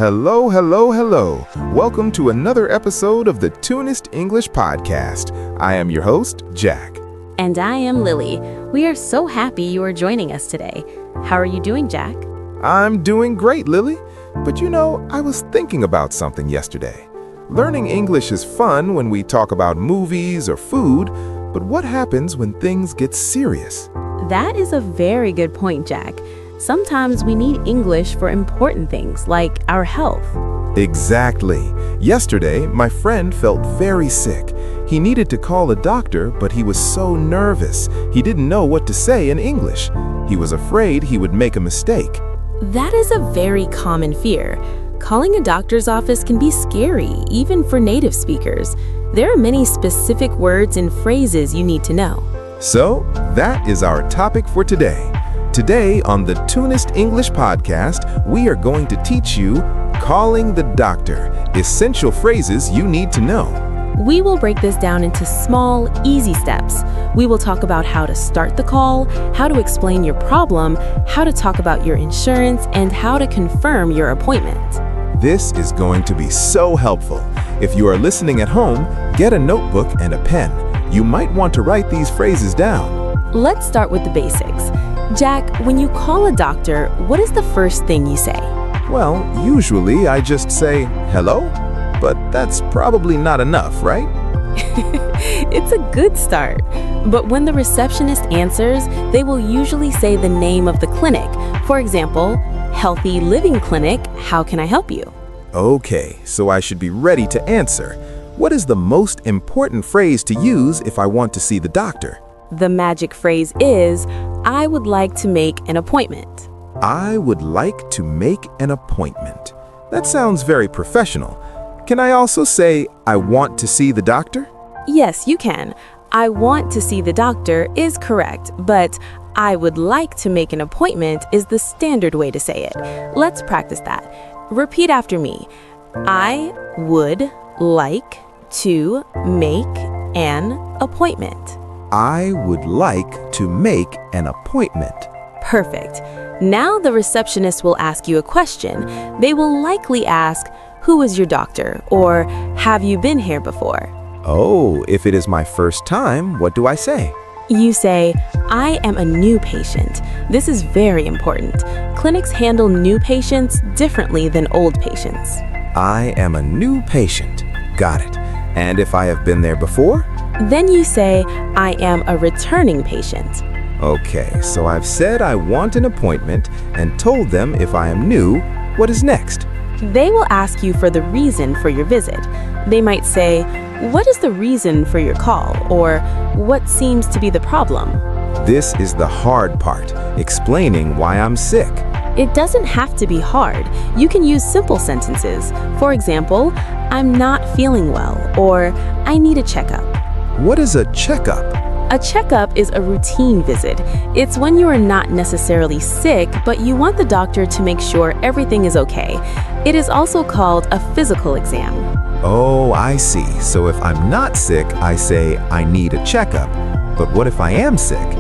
Hello, hello, hello. Welcome to another episode of the TOONIST English Podcast. I am your host, Jack. And I am Lily. We are so happy you are joining us today. How are you doing, Jack? I'm doing great, Lily. But I was thinking about something yesterday. Learning English is fun when we talk about movies or food, but what happens when things get serious? That is a very good point, Jack. Sometimes we need English for important things like our health. Exactly. Yesterday, my friend felt very sick. He needed to call a doctor, but he was so nervous. He didn't know what to say in English. He was afraid he would make a mistake. That is a very common fear. Calling a doctor's office can be scary, even for native speakers. There are many specific words and phrases you need to know. So, that is our topic for today. Today on the TOONIST English Podcast, we are going to teach you calling the doctor, essential phrases you need to know. We will break this down into small, easy steps. We will talk about how to start the call, how to explain your problem, how to talk about your insurance, and how to confirm your appointment. This is going to be so helpful. If you are listening at home, get a notebook and a pen. You might want to write these phrases down. Let's start with the basics. Jack, when you call a doctor, what is the first thing you say? Well, usually I just say, hello, but that's probably not enough, right? It's a good start. But when the receptionist answers, they will usually say the name of the clinic. For example, Healthy Living Clinic, how can I help you? Okay, so I should be ready to answer. What is the most important phrase to use if I want to see the doctor? The magic phrase is, I would like to make an appointment. I would like to make an appointment. That sounds very professional. Can I also say, I want to see the doctor? Yes, you can. I want to see the doctor is correct, but I would like to make an appointment is the standard way to say it. Let's practice that. Repeat after me. I would like to make an appointment. I would like to make an appointment. Perfect. Now the receptionist will ask you a question. They will likely ask, who is your doctor? Or have you been here before? Oh, if it is my first time, what do I say? You say, I am a new patient. This is very important. Clinics handle new patients differently than old patients. I am a new patient. Got it. And if I have been there before? Then you say, I am a returning patient. Okay, so I've said I want an appointment and told them if I am new, what is next? They will ask you for the reason for your visit. They might say, what is the reason for your call? Or what seems to be the problem? This is the hard part, explaining why I'm sick. It doesn't have to be hard. You can use simple sentences. For example, I'm not feeling well, or I need a checkup. What is a checkup? A checkup is a routine visit. It's when you are not necessarily sick, but you want the doctor to make sure everything is okay. It is also called a physical exam. Oh, I see. So if I'm not sick, I say I need a checkup. But what if I am sick?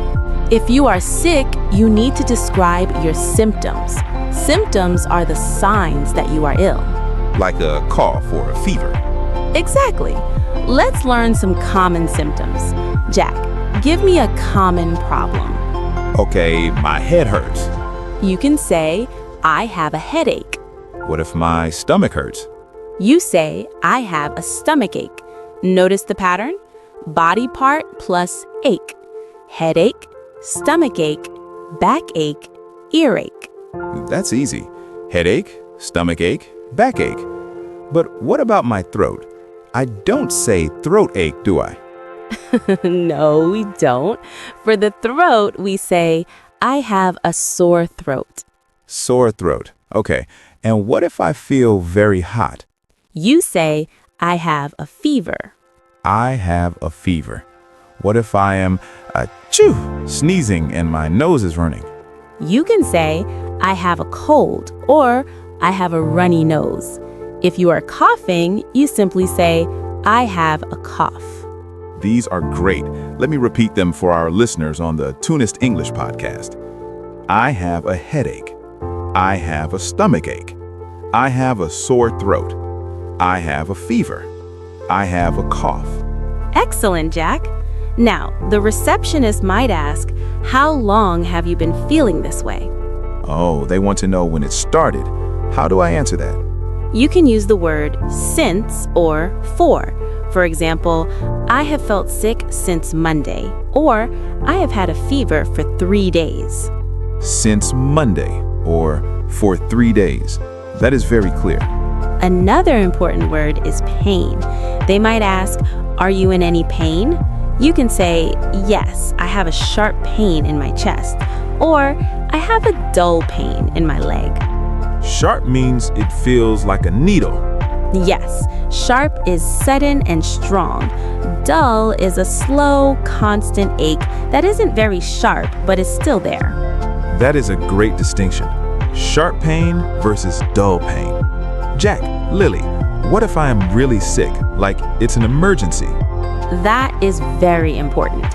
If you are sick, you need to describe your symptoms. Symptoms are the signs that you are ill. Like a cough or a fever. Exactly. Let's learn some common symptoms. Jack, give me a common problem. Okay, my head hurts. You can say, I have a headache. What if my stomach hurts? You say, I have a stomach ache. Notice the pattern? Body part plus ache. Headache, stomach ache, backache, earache. That's easy. Headache, stomach ache, backache. But what about my throat? I don't say throat ache, do I? No, we don't. For the throat, we say, I have a sore throat. Sore throat. Okay. And what if I feel very hot? You say, I have a fever. I have a fever. What if I am sneezing and my nose is running? You can say, I have a cold, or I have a runny nose. If you are coughing, you simply say, I have a cough. These are great. Let me repeat them for our listeners on the TOONIST English Podcast. I have a headache. I have a stomach ache. I have a sore throat. I have a fever. I have a cough. Excellent, Jack. Now, the receptionist might ask, how long have you been feeling this way? Oh, they want to know when it started. How do I answer that? You can use the word since or for. For example, I have felt sick since Monday, or I have had a fever for 3 days. Since Monday, or for 3 days. That is very clear. Another important word is pain. They might ask, are you in any pain? You can say, yes, I have a sharp pain in my chest, or I have a dull pain in my leg. Sharp means it feels like a needle. Yes, sharp is sudden and strong. Dull is a slow, constant ache that isn't very sharp, but is still there. That is a great distinction. Sharp pain versus dull pain. Jack, Lily, what if I am really sick, like it's an emergency? That is very important.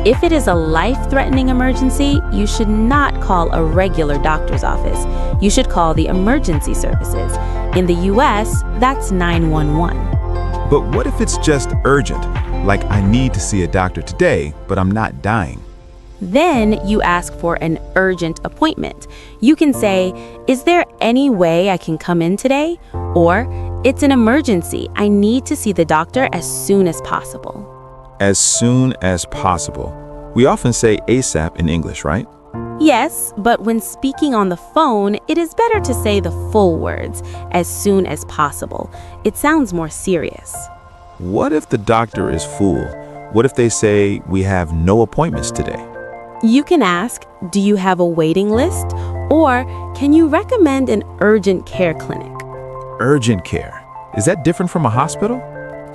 If it is a life-threatening emergency, you should not call a regular doctor's office. You should call the emergency services. In the US, that's 911. But what if it's just urgent, like I need to see a doctor today, but I'm not dying? Then you ask for an urgent appointment. You can say, is there any way I can come in today? Or, it's an emergency. I need to see the doctor as soon as possible. As soon as possible. We often say ASAP in English, right? Yes, but when speaking on the phone, it is better to say the full words, as soon as possible. It sounds more serious. What if the doctor is full? What if they say we have no appointments today? You can ask, do you have a waiting list? Or can you recommend an urgent care clinic? Urgent care. Is that different from a hospital?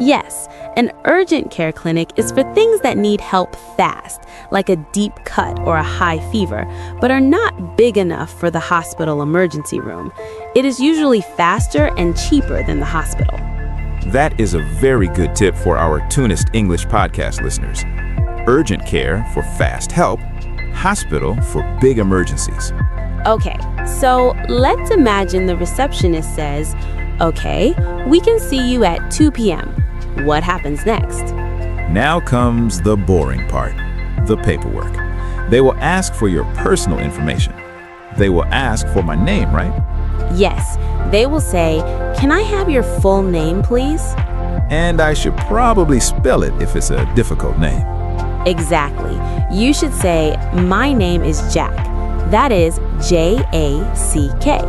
Yes, an urgent care clinic is for things that need help fast, like a deep cut or a high fever, but are not big enough for the hospital emergency room. It is usually faster and cheaper than the hospital. That is a very good tip for our TOONIST English podcast listeners. Urgent care for fast help, hospital for big emergencies. Okay, so let's imagine the receptionist says, okay, we can see you at 2 p.m. What happens next? Now comes the boring part, the paperwork. They will ask for your personal information. They will ask for my name, right? Yes, they will say, can I have your full name, please? And I should probably spell it if it's a difficult name. Exactly. You should say, my name is Jack. That is J-A-C-K.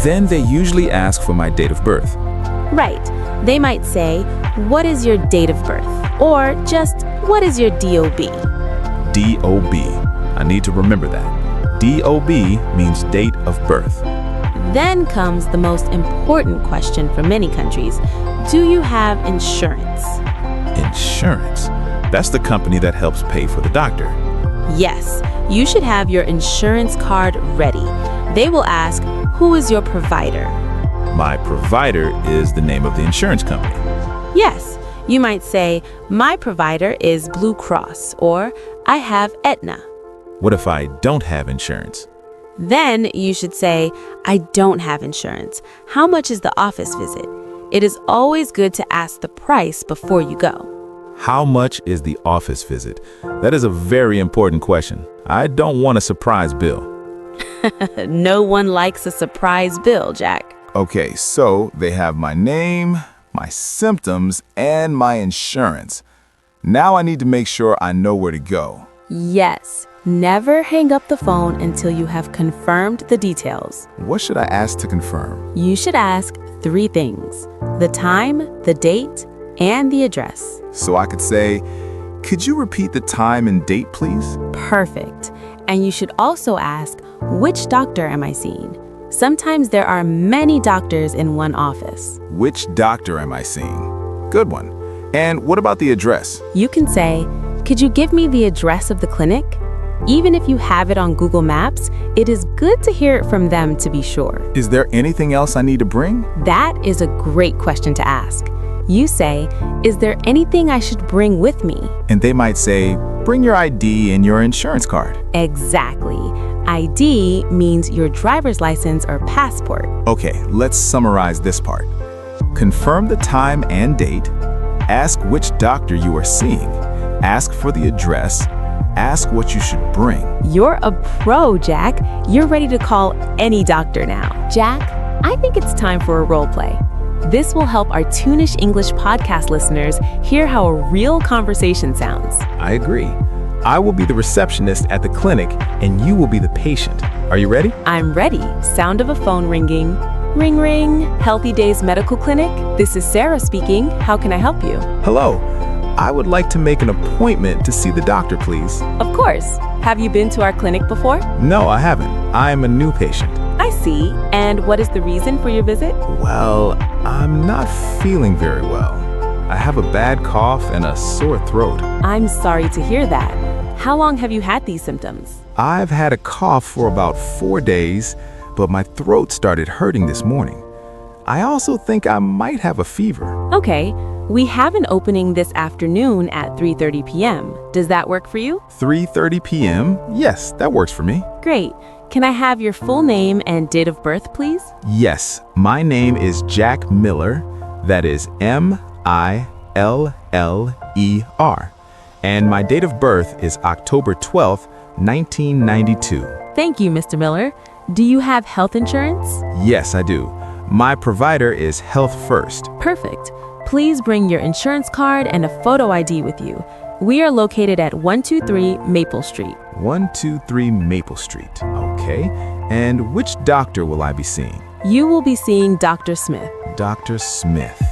Then they usually ask for my date of birth. Right. They might say, what is your date of birth? Or just, what is your DOB? DOB. I need to remember that. DOB means date of birth. Then comes the most important question for many countries. Do you have insurance? Insurance. That's the company that helps pay for the doctor. Yes, you should have your insurance card ready. They will ask, who is your provider? My provider is the name of the insurance company. Yes, you might say, my provider is Blue Cross, or I have Aetna. What if I don't have insurance? Then you should say, I don't have insurance. How much is the office visit? It is always good to ask the price before you go. How much is the office visit? That is a very important question. I don't want a surprise bill. No one likes a surprise bill, Jack. Okay, so they have my name, my symptoms, and my insurance. Now I need to make sure I know where to go. Yes, never hang up the phone until you have confirmed the details. What should I ask to confirm? You should ask 3 things: the time, the date, and the address. So I could say, could you repeat the time and date, please? Perfect. And you should also ask, which doctor am I seeing? Sometimes there are many doctors in one office. Which doctor am I seeing? Good one. And what about the address? You can say, could you give me the address of the clinic? Even if you have it on Google Maps, it is good to hear it from them to be sure. Is there anything else I need to bring? That is a great question to ask. You say, is there anything I should bring with me? And they might say, bring your ID and your insurance card. Exactly. ID means your driver's license or passport. Okay, let's summarize this part. Confirm the time and date. Ask which doctor you are seeing. Ask for the address. Ask what you should bring. You're a pro, Jack. You're ready to call any doctor now. Jack, I think it's time for a role play. This will help our Toonish English podcast listeners hear how a real conversation sounds. I agree. I will be the receptionist at the clinic and you will be the patient. Are you ready? I'm ready. Sound of a phone ringing. Ring, ring. Healthy Days Medical Clinic. This is Sarah speaking. How can I help you? Hello. I would like to make an appointment to see the doctor, please. Of course. Have you been to our clinic before? No, I haven't. I am a new patient. I see. And what is the reason for your visit? Well, I'm not feeling very well. I have a bad cough and a sore throat. I'm sorry to hear that. How long have you had these symptoms? I've had a cough for about 4 days, but my throat started hurting this morning. I also think I might have a fever. Okay. We have an opening this afternoon at 3:30 p.m. Does that work for you? 3:30 p.m.? Yes, that works for me. Great. Can I have your full name and date of birth, please? Yes, my name is Jack Miller. That is Miller. And my date of birth is October 12th, 1992. Thank you, Mr. Miller. Do you have health insurance? Yes, I do. My provider is Health First. Perfect. Please bring your insurance card and a photo ID with you. We are located at 123 Maple Street. 123 Maple Street. Okay. And which doctor will I be seeing? You will be seeing Dr. Smith. Dr. Smith.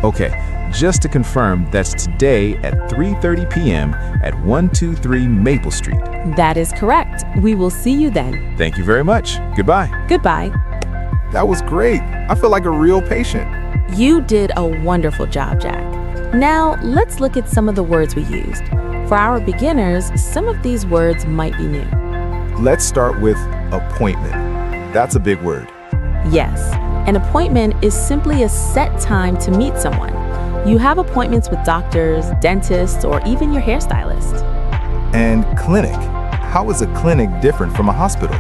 Okay. Just to confirm, that's today at 3:30 p.m. at 123 Maple Street. That is correct. We will see you then. Thank you very much. Goodbye. Goodbye. That was great. I feel like a real patient. You did a wonderful job, Jack. Now, let's look at some of the words we used. For our beginners, some of these words might be new. Let's start with appointment. That's a big word. Yes, an appointment is simply a set time to meet someone. You have appointments with doctors, dentists, or even your hairstylist. And clinic. How is a clinic different from a hospital?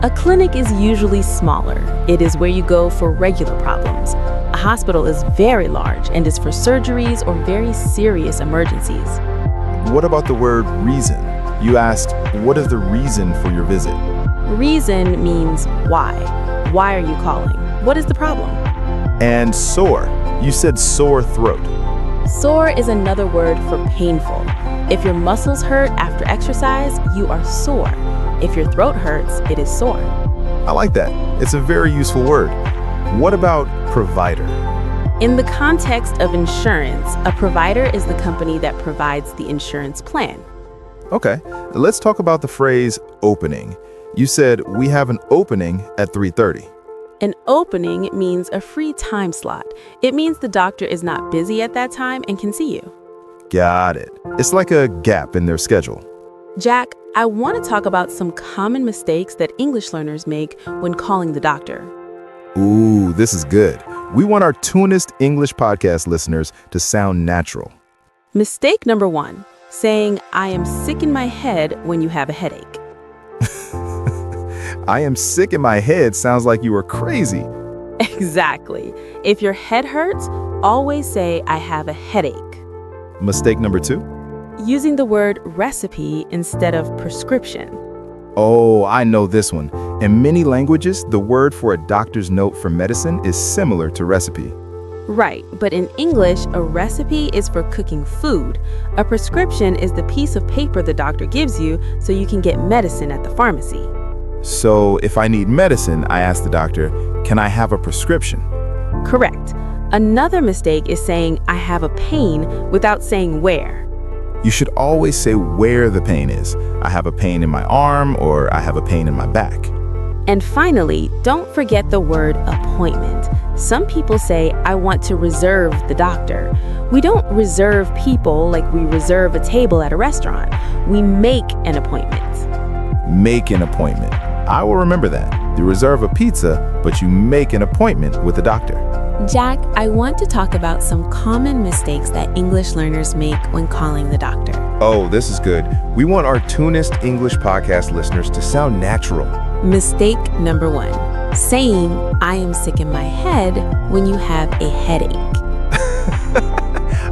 A clinic is usually smaller. It is where you go for regular problems. A hospital is very large and is for surgeries or very serious emergencies. What about the word reason? You asked, what is the reason for your visit? Reason means why. Why are you calling? What is the problem? And sore. You said sore throat. Sore is another word for painful. If your muscles hurt after exercise, you are sore. If your throat hurts, it is sore. I like that. It's a very useful word. What about provider? In the context of insurance, a provider is the company that provides the insurance plan. Okay, let's talk about the phrase opening. You said we have an opening at 3:30. An opening means a free time slot. It means the doctor is not busy at that time and can see you. Got it. It's like a gap in their schedule. Jack, I want to talk about some common mistakes that English learners make when calling the doctor. Ooh, this is good. We want our TOONIST English podcast listeners to sound natural. Mistake number 1, saying, I am sick in my head when you have a headache. I am sick in my head sounds like you are crazy. Exactly. If your head hurts, always say, I have a headache. Mistake number 2. Using the word recipe instead of prescription. Oh, I know this one. In many languages, the word for a doctor's note for medicine is similar to recipe. Right, but in English, a recipe is for cooking food. A prescription is the piece of paper the doctor gives you so you can get medicine at the pharmacy. So if I need medicine, I ask the doctor, can I have a prescription? Correct. Another mistake is saying, I have a pain without saying where. You should always say where the pain is. I have a pain in my arm or I have a pain in my back. And finally, don't forget the word appointment. Some people say, I want to reserve the doctor. We don't reserve people like we reserve a table at a restaurant. We make an appointment. Make an appointment. I will remember that. You reserve a pizza, but you make an appointment with the doctor. Jack, I want to talk about some common mistakes that English learners make when calling the doctor. Oh, this is good. We want our TOONIST English podcast listeners to sound natural. Mistake number 1, saying, I am sick in my head when you have a headache.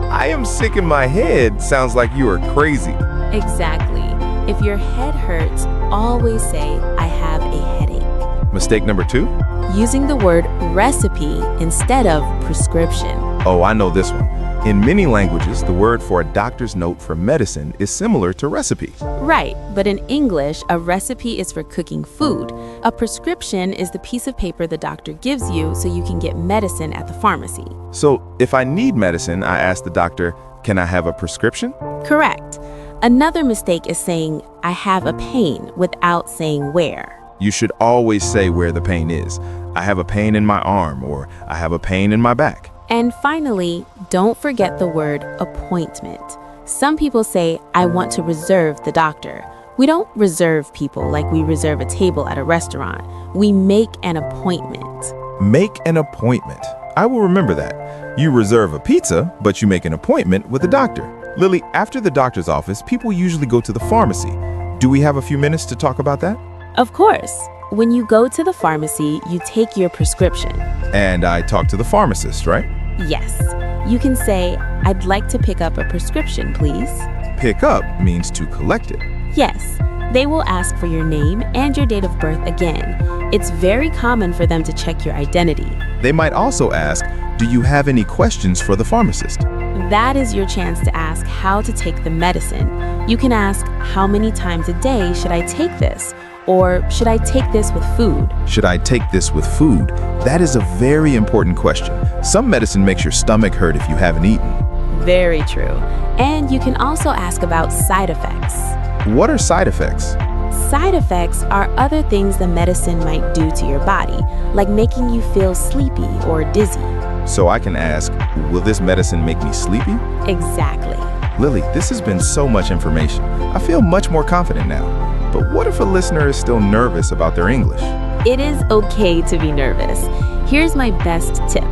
I am sick in my head sounds like you are crazy. Exactly. If your head hurts, always say, I have a headache. Mistake number 2? Using the word recipe instead of prescription. Oh, I know this one. In many languages, the word for a doctor's note for medicine is similar to recipe. Right, but in English, a recipe is for cooking food. A prescription is the piece of paper the doctor gives you so you can get medicine at the pharmacy. So if I need medicine, I ask the doctor, can I have a prescription? Correct. Another mistake is saying, I have a pain without saying where. You should always say where the pain is. I have a pain in my arm, or I have a pain in my back. And finally, don't forget the word appointment. Some people say, I want to reserve the doctor. We don't reserve people like we reserve a table at a restaurant. We make an appointment. Make an appointment. I will remember that. You reserve a pizza, but you make an appointment with a doctor. Lily, after the doctor's office, people usually go to the pharmacy. Do we have a few minutes to talk about that? Of course. When you go to the pharmacy, you take your prescription. And I talk to the pharmacist, right? Yes. You can say, I'd like to pick up a prescription, please. Pick up means to collect it. Yes. They will ask for your name and your date of birth again. It's very common for them to check your identity. They might also ask, do you have any questions for the pharmacist? That is your chance to ask how to take the medicine. You can ask, how many times a day should I take this? Or should I take this with food? Should I take this with food? That is a very important question. Some medicine makes your stomach hurt if you haven't eaten. Very true. And you can also ask about side effects. What are side effects? Side effects are other things the medicine might do to your body, like making you feel sleepy or dizzy. So I can ask, will this medicine make me sleepy? Exactly. Lily, this has been so much information. I feel much more confident now. But what if a listener is still nervous about their English? It is okay to be nervous. Here's my best tip.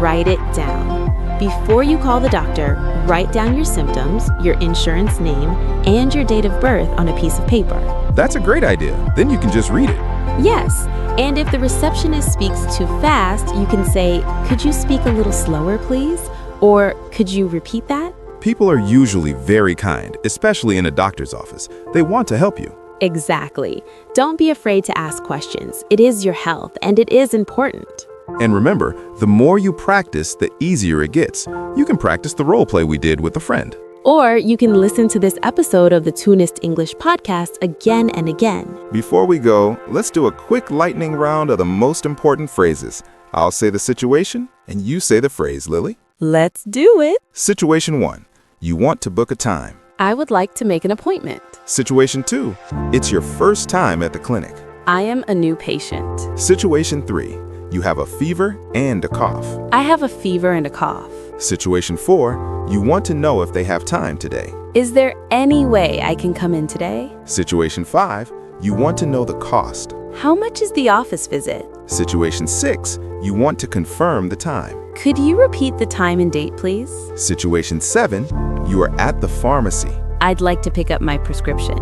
Write it down. Before you call the doctor, write down your symptoms, your insurance name, and your date of birth on a piece of paper. That's a great idea. Then you can just read it. Yes, and if the receptionist speaks too fast, you can say, could you speak a little slower, please? Or could you repeat that? People are usually very kind, especially in a doctor's office. They want to help you. Exactly. Don't be afraid to ask questions. It is your health, and it is important. And remember, the more you practice, the easier it gets. You can practice the role play we did with a friend. Or you can listen to this episode of the TOONIST English Podcast again and again. Before we go, let's do a quick lightning round of the most important phrases. I'll say the situation, and you say the phrase, Lily. Let's do it. Situation 1. You want to book a time. I would like to make an appointment. Situation 2. It's your first time at the clinic. I am a new patient. Situation 3. You have a fever and a cough. I have a fever and a cough. Situation 4. You want to know if they have time today. Is there any way I can come in today? Situation 5. You want to know the cost. How much is the office visit? Situation 6. You want to confirm the time. Could you repeat the time and date, please? Situation 7. You are at the pharmacy. I'd like to pick up my prescription.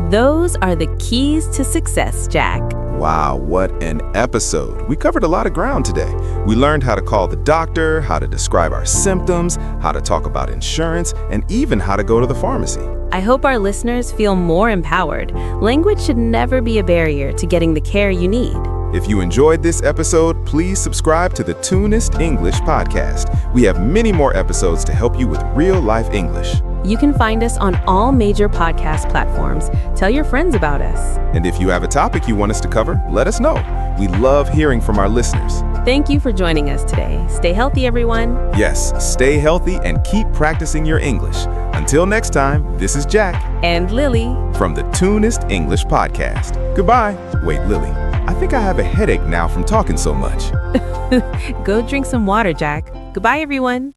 Those are the keys to success, Jack. Wow, what an episode. We covered a lot of ground today. We learned how to call the doctor, how to describe our symptoms, how to talk about insurance, and even how to go to the pharmacy. I hope our listeners feel more empowered. Language should never be a barrier to getting the care you need. If you enjoyed this episode, please subscribe to the TOONIST English Podcast. We have many more episodes to help you with real-life English. You can find us on all major podcast platforms. Tell your friends about us. And if you have a topic you want us to cover, let us know. We love hearing from our listeners. Thank you for joining us today. Stay healthy, everyone. Yes, stay healthy and keep practicing your English. Until next time, this is Jack and Lily from the TOONIST English Podcast. Goodbye. Wait, Lily, I think I have a headache now from talking so much. Go drink some water, Jack. Goodbye, everyone.